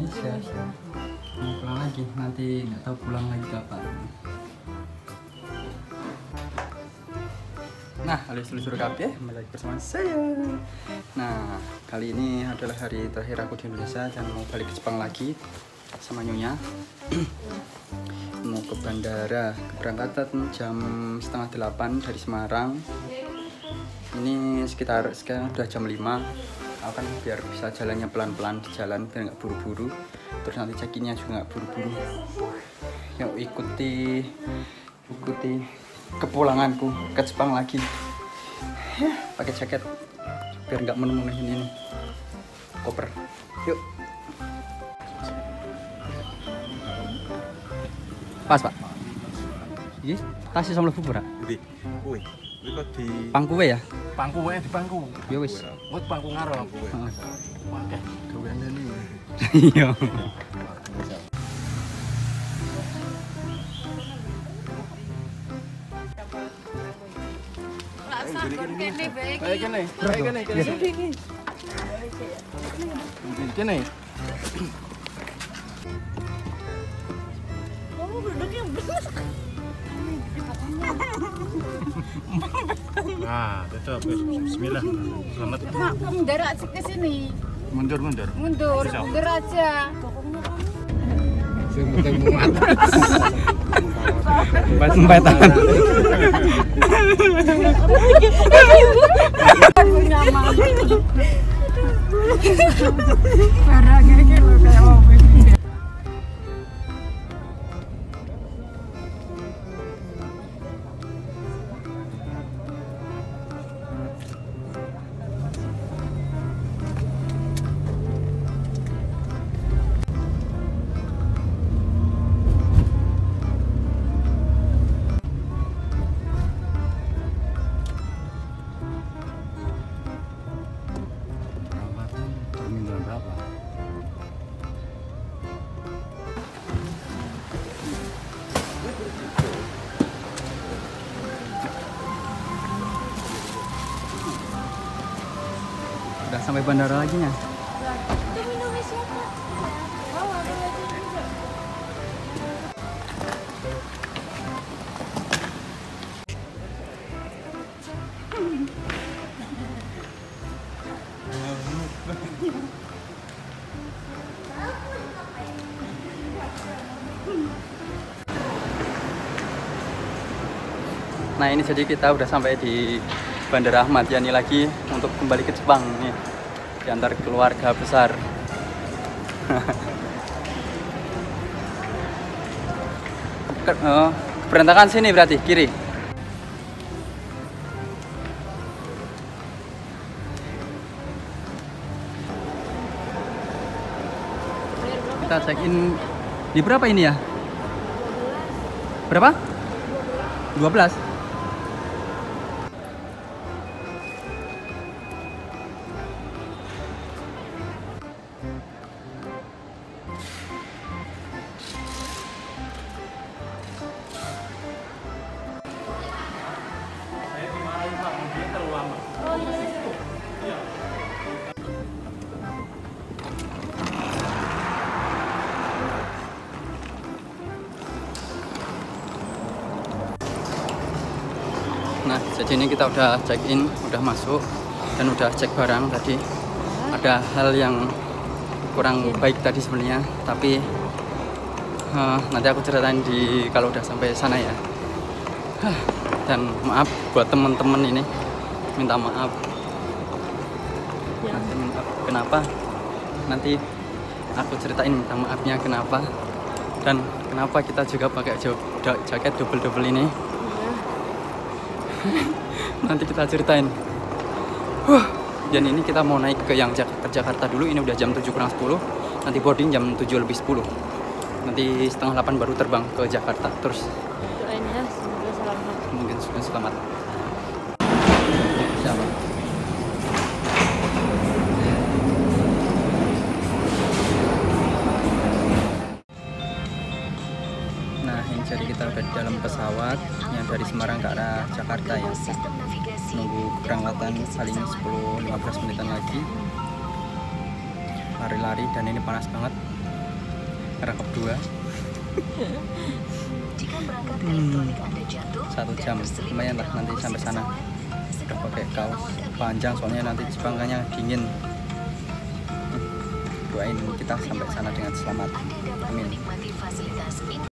Indonesia. Mau pulang lagi, nanti nggak tahu pulang lagi kapan. Nah, halo seluruh kabeh, kembali lagi bersama saya. Nah, kali ini adalah hari terakhir aku di Indonesia dan mau balik ke Jepang lagi sama Nyonya. Mau ke bandara, keberangkatan jam 7:30 dari Semarang. Ini sekitar sekarang udah jam 5. Aku kan biar bisa jalannya pelan-pelan di jalan biar nggak buru-buru. Terus nanti check-innya juga nggak buru-buru. Yuk ikuti kepulanganku ke Jepang lagi. Ya, pakai jaket biar nggak menemuin ini koper. Yuk. Pas pak. Ini tasnya sama lebu pura. Di, kuwi kok di pangku ya? pangku wae di pangku. Ya wis. Buat pangku ngarep kuwi. Oke, gaweane iki. Iya. Kene. Kamu duduknya bener. Nah, tetap bismillah. Selamat. Mak, mundur aja ke sini. Mundur. Mundur aja. Sing penting muat. Empet-empetan. Aku nyaman. Barangnya gitu kayak mobil. Terminal berapa? Udah sampai bandara lagi nya. Itu minumnya siapa? Oh, ada lagi juga. Nah ini jadi kita udah sampai di Bandara Ahmad Yani lagi untuk kembali ke Jepang nih, diantar keluarga besar. Keberantakan sini berarti kiri. Kita check in di berapa ini ya? Berapa? 12. Nah, jadi ini kita udah check in, udah masuk dan udah cek barang tadi. Ada hal yang kurang baik tadi sebenarnya, tapi nanti aku ceritain di kalau udah sampai sana ya. Dan maaf buat temen-temen ini, minta maaf. Nanti minta kenapa? Nanti aku ceritain minta maafnya kenapa dan kenapa kita juga pakai jaket double ini. Nanti kita ceritain. Dan ini kita mau naik ke yang Jakarta dulu. Ini udah jam 7:40. Nanti boarding jam 7:10. Nanti 7:30 baru terbang ke Jakarta. Terus Doain ya, semoga selamat. mungkin sudah selamat. Siapa? Nah, ini jadi kita udah di dalam pesawat yang dari Semarang ke arah Jakarta ya. Nunggu keberangkatan paling 10-15 menitan lagi. Lari-lari dan ini panas banget. ngerangkep 2. Jika perangkat elektronik Anda jatuh, 1 jam lumayan lah nanti sampai sana. Udah pakai kaos panjang soalnya nanti Jepangnya dingin. Doain kita sampai sana dengan selamat. Anda dapat Amin. menikmati fasilitas ini.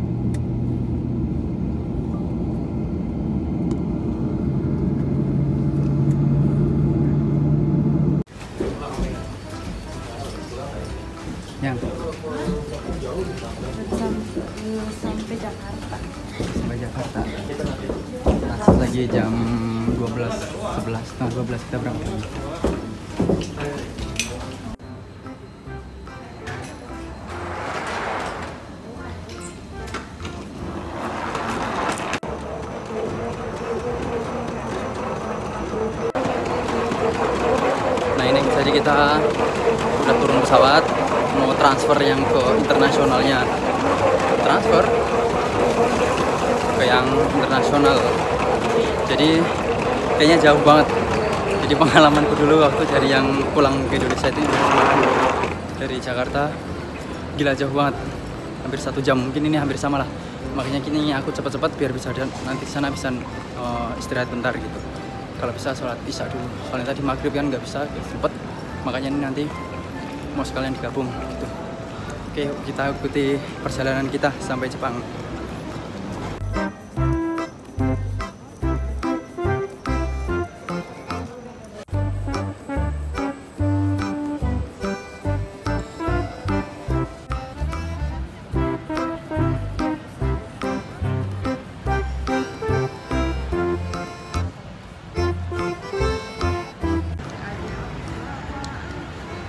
Yang Sampai Jakarta. sampai Jakarta. Nah, lagi jam 12.11. Nah, 12 kita berangkat. Nah ini jadi kita udah turun pesawat, mau transfer yang ke internasionalnya, transfer ke yang internasional. Jadi kayaknya jauh banget. Jadi pengalamanku dulu waktu dari yang pulang ke Indonesia itu dari Jakarta, gila jauh banget, hampir 1 jam. Mungkin ini hampir sama lah. Makanya kini aku cepat-cepat biar bisa nanti sana bisa istirahat bentar gitu. Kalau bisa sholat isya dulu. Soalnya tadi maghrib kan nggak bisa sempet. Makanya ini nanti mau sekalian digabung gitu. Oke, yuk kita ikuti perjalanan kita sampai Jepang.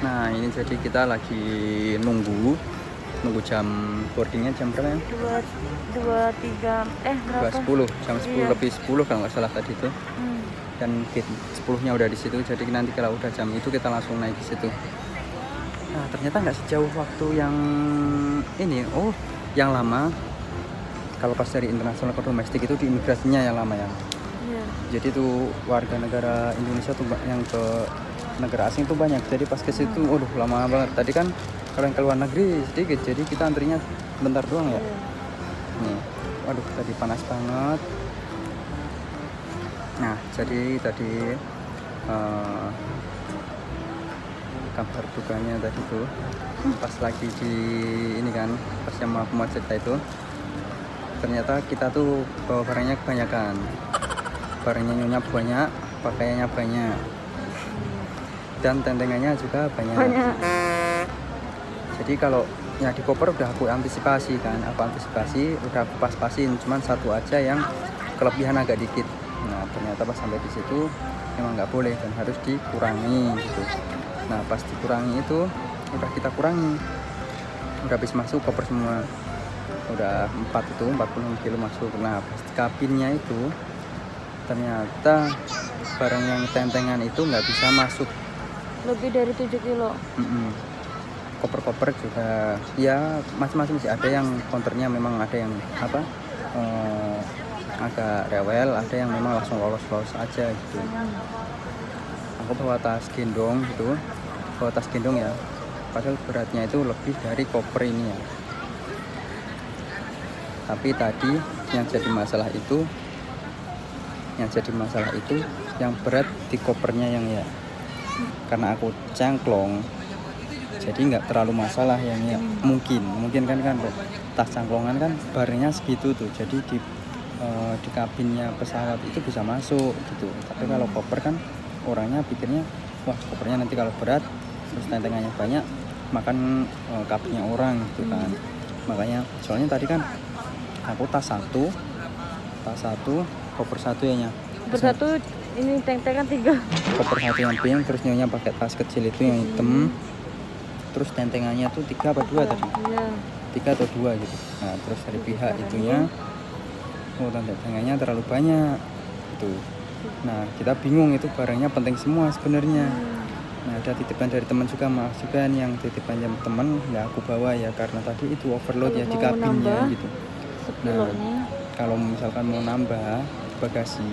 Nah ini jadi kita lagi nunggu jam boardingnya jam berapa ya? 23 berapa? 2.10, jam 10 Iya. lebih 10 kalau nggak salah tadi itu. Dan gate 10-nya udah di situ, jadi nanti kalau udah jam itu kita langsung naik di situ. Nah ternyata nggak sejauh waktu yang ini, yang lama. Kalau pas dari internasional ke domestik itu di imigrasinya yang lama ya. Iya. Jadi tuh warga negara Indonesia tuh yang ke negara asing tuh banyak. Jadi pas ke situ, lama banget. Tadi kan kalau yang ke luar negeri sedikit, jadi kita antrinya bentar doang ya. Nih, waduh tadi panas banget. Nah, jadi tadi kabar dukanya tadi tuh pas lagi di ini kan, pas yang aku mau cerita itu, ternyata kita tuh bawa barangnya kebanyakan. Barangnya nyonya banyak, pakaiannya banyak, dan tentengannya juga banyak. Jadi kalau yang di koper udah aku antisipasi kan, udah aku pas-pasin, cuman satu aja yang kelebihan agak dikit. Nah ternyata pas sampai di situ memang nggak boleh dan harus dikurangi gitu. Nah pas dikurangi itu udah kita kurangi, udah habis masuk koper semua, udah 40 kilo masuk. Nah pas di kabinnya itu ternyata barang yang tentengan itu nggak bisa masuk. Lebih dari 7 kilo. Koper-koper juga ya macam-macam sih, ada yang konternya memang ada yang agak rewel, ada yang memang langsung lolos aja gitu. Aku bawa tas gendong ya, padahal beratnya itu lebih dari koper ini ya. Tapi tadi yang jadi masalah itu yang berat di kopernya yang ya, karena aku cangklong jadi nggak terlalu masalah yang ya. Mungkin kan tas cangklongan kan barangnya segitu tuh, jadi di kabinnya pesawat itu bisa masuk gitu. Tapi kalau koper kan orangnya pikirnya wah kopernya nanti kalau berat terus tentengannya banyak makan kabinnya orang gitu kan. Makanya soalnya tadi kan aku tas satu koper satu ya. Koper satu ini tentengan 3. Koper satu yang pink, terus nyonya pakai tas kecil itu yang hitam. Terus tentengannya tuh 3 apa 2 tadi? Iya. 3 atau 2 gitu. Nah terus dari pihak itunya tentengannya terlalu banyak gitu. Nah kita bingung, itu barangnya penting semua sebenarnya. Nah ada titipan dari teman juga, maaf juga nih yang titipan jam teman nggak aku bawa ya, karena tadi itu overload ya di kabinnya gitu. Nah kalau misalkan mau nambah bagasi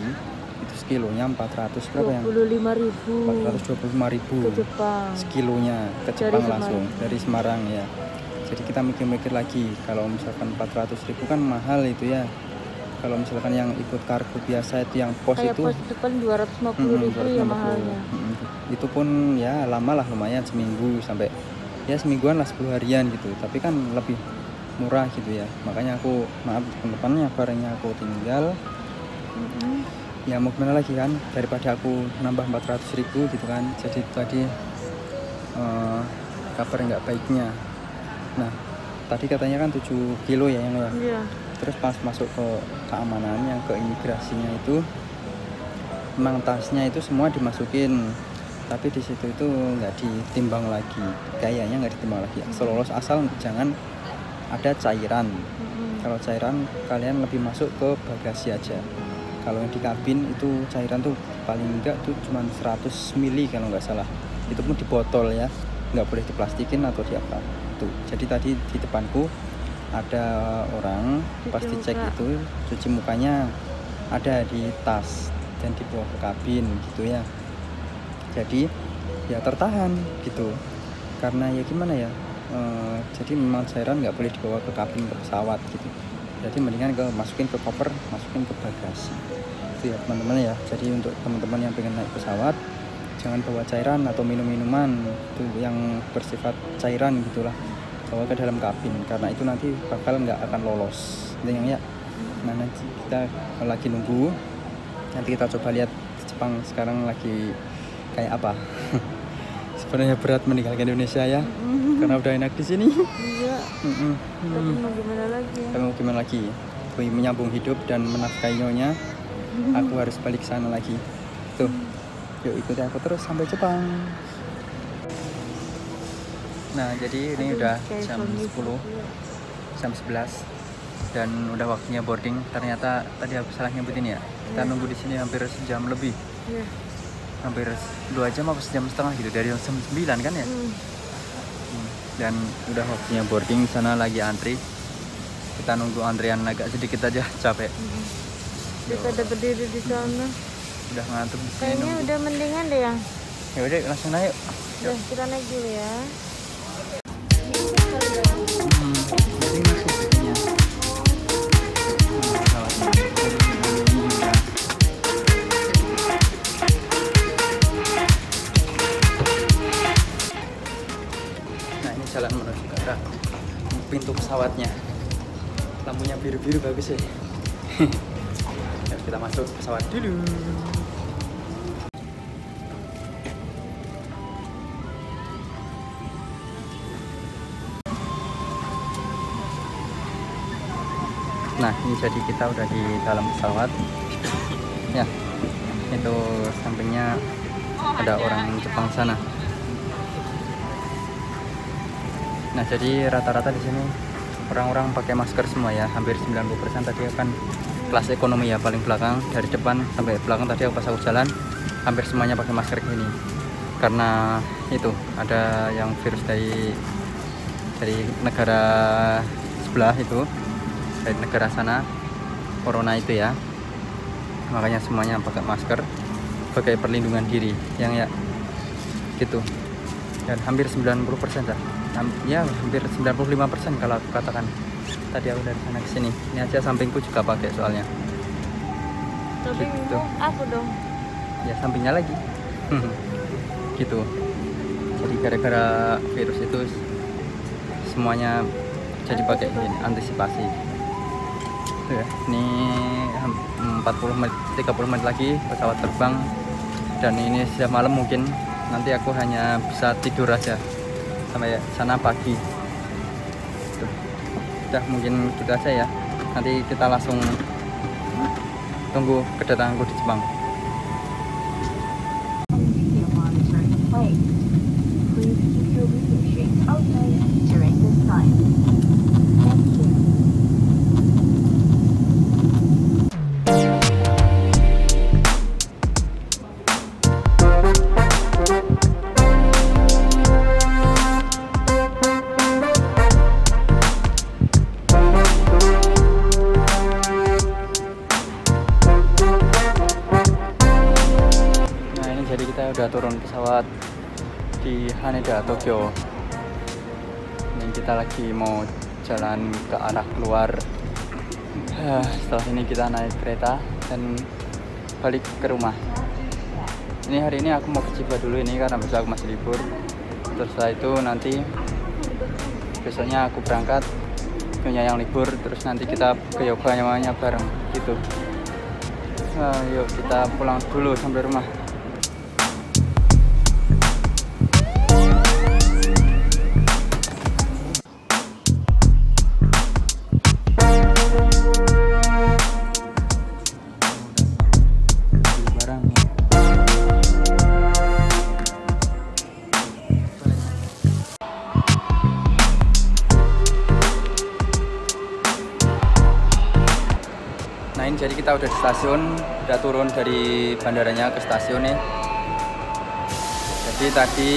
itu sekilonya 400 berapa ya? 25.000. 425.000 ke Jepang. sekilonya ke Jepang langsung dari Semarang ya. Jadi kita mikir-mikir lagi, kalau misalkan 400.000 kan mahal itu ya. Kalau misalkan yang ikut kargo biasa itu yang pos Kayak itu pos itu kan 250.000 ya mahalnya. Itu pun ya lama lah, lumayan seminggu sampai ya semingguan lah, 10 harian gitu. Tapi kan lebih murah gitu ya. Makanya aku maaf teman-teman, barangnya aku tinggal. Ya mau gimana lagi kan, daripada aku nambah 400.000 gitu kan. Jadi tadi kabar nggak baiknya. Nah tadi katanya kan 7 kilo ya yang ya. Iya. Terus pas masuk ke keamanan yang ke imigrasinya itu, memang tasnya itu semua dimasukin, tapi di situ itu nggak ditimbang lagi, kayaknya nggak ditimbang lagi. Asal lolos, asal jangan ada cairan. Kalau cairan kalian lebih masuk ke bagasi aja. Kalau yang di kabin itu cairan tuh paling enggak tuh cuma 100 mili kalau nggak salah. Itu pun di botol ya, nggak boleh diplastikin atau di apa. Tuh. Jadi tadi di depanku ada orang pas dicek itu cuci mukanya ada di tas dan dibawa ke kabin gitu ya. Jadi ya tertahan gitu, karena ya gimana ya, jadi memang cairan nggak boleh dibawa ke kabin ke pesawat gitu. Jadi mendingan masukin ke koper, masukin ke bagasi itu ya teman-teman ya. Jadi untuk teman-teman yang pengen naik pesawat, jangan bawa cairan atau minum-minuman itu yang bersifat cairan gitulah, bawa ke dalam kabin, karena itu nanti bakal nggak akan lolos gitu ya. Nah nanti kita lagi nunggu, nanti kita coba lihat Jepang sekarang lagi kayak apa. Sebenarnya berat meninggalkan Indonesia ya, karena udah enak di sini. Iya. Tapi mau gimana lagi? Tapi mau gimana lagi? Demi menyambung hidup dan menafkahi nyonya, aku harus balik ke sana lagi. Tuh, yuk ikuti aku terus sampai Jepang. Nah jadi ini udah jam 10, jam 11 dan udah waktunya boarding. Ternyata tadi aku salah nyebutin ya, kita nunggu di sini hampir sejam lebih. Hampir 2 jam apa sejam setengah gitu, dari jam 9 kan ya. Dan udah waktunya boarding, sana lagi antri. Kita nunggu antrian agak sedikit aja, capek. Kita udah berdiri di sana. Udah ngantuk di sini. Kayaknya nunggu. udah mendingan deh ya. Ya udah langsung naik. Udah kita naik dulu ya. Jadi masuk sini. Nah ini jalan menuju ke arah pintu pesawatnya. Lampunya biru-biru bagus ya. Yuk, kita masuk pesawat dulu. Nah ini jadi kita udah di dalam pesawat ya, itu sampingnya ada orang Jepang sana. Nah jadi rata-rata di sini orang-orang pakai masker semua ya, hampir 90%. Tadi kan kelas ekonomi ya, paling belakang, dari depan sampai belakang tadi pas aku jalan hampir semuanya pakai masker gini, karena itu ada yang virus dari negara sebelah itu, dari negara sana, corona itu ya, makanya semuanya pakai masker sebagai perlindungan diri yang ya gitu. Dan hampir 90% lah ya, hampir 95% kalau aku katakan. Tadi aku dari sana ke sini, ini aja sampingku juga pakai soalnya. Sampingmu aku dong. Ya sampingnya lagi. Gitu. Jadi gara-gara virus itu semuanya jadi pakai ini, antisipasi. Tuh ya, ini 30 menit lagi pesawat terbang, dan ini sudah malam, mungkin nanti aku hanya bisa tidur aja sampai sana pagi. Tuh. Udah mungkin gitu aja ya, nanti kita langsung tunggu kedatanganku di Jepang. Udah turun pesawat di Haneda, Tokyo. Ini kita lagi mau jalan ke arah keluar. Setelah ini kita naik kereta dan balik ke rumah. Ini hari ini aku mau ke Ciba dulu ini karena besok aku masih libur. Terus setelah itu nanti besoknya aku berangkat, Nyonya yang libur, terus nanti kita ke yoga namanya bareng gitu. Yuk kita pulang dulu sampai rumah. Nah ini jadi kita udah di stasiun, udah turun dari bandaranya ke stasiun nih. Jadi tadi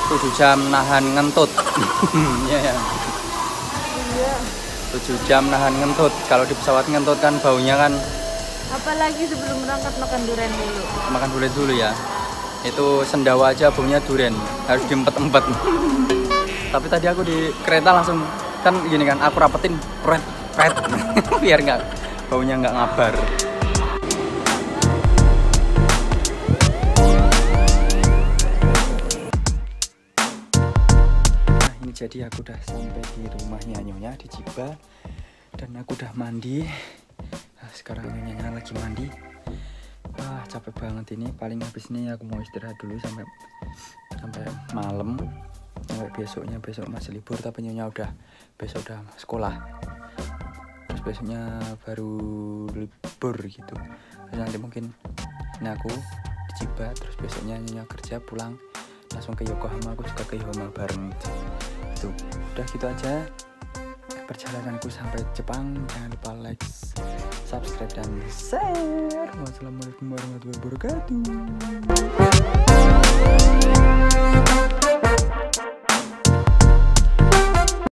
7 jam nahan ngentut. Iya. 7 jam nahan ngentut. Kalau di pesawat ngentut kan baunya kan. Apalagi sebelum berangkat makan durian dulu. Makan durian dulu ya. Itu sendawa aja baunya durian, harus diempet-empet. Tapi tadi aku di kereta langsung kan gini kan, aku rapetin pret biar baunya nggak ngabar. Nah ini jadi aku udah sampai di rumahnya Nyonya di Ciba dan aku udah mandi. Nah, sekarang Nyonyanya lagi mandi. Wah capek banget ini. Paling habis ini aku mau istirahat dulu sampai malam, sampai besok masih libur tapi Nyonya besok udah sekolah. Besoknya baru libur gitu. Terus nanti mungkin ini aku di Ciba, terus besoknya Nyonya kerja pulang langsung ke Yokohama, aku juga ke Yokohama bareng gitu. Udah gitu aja perjalananku sampai Jepang. Jangan lupa like, subscribe dan share. Wassalamualaikum warahmatullahi wabarakatuh.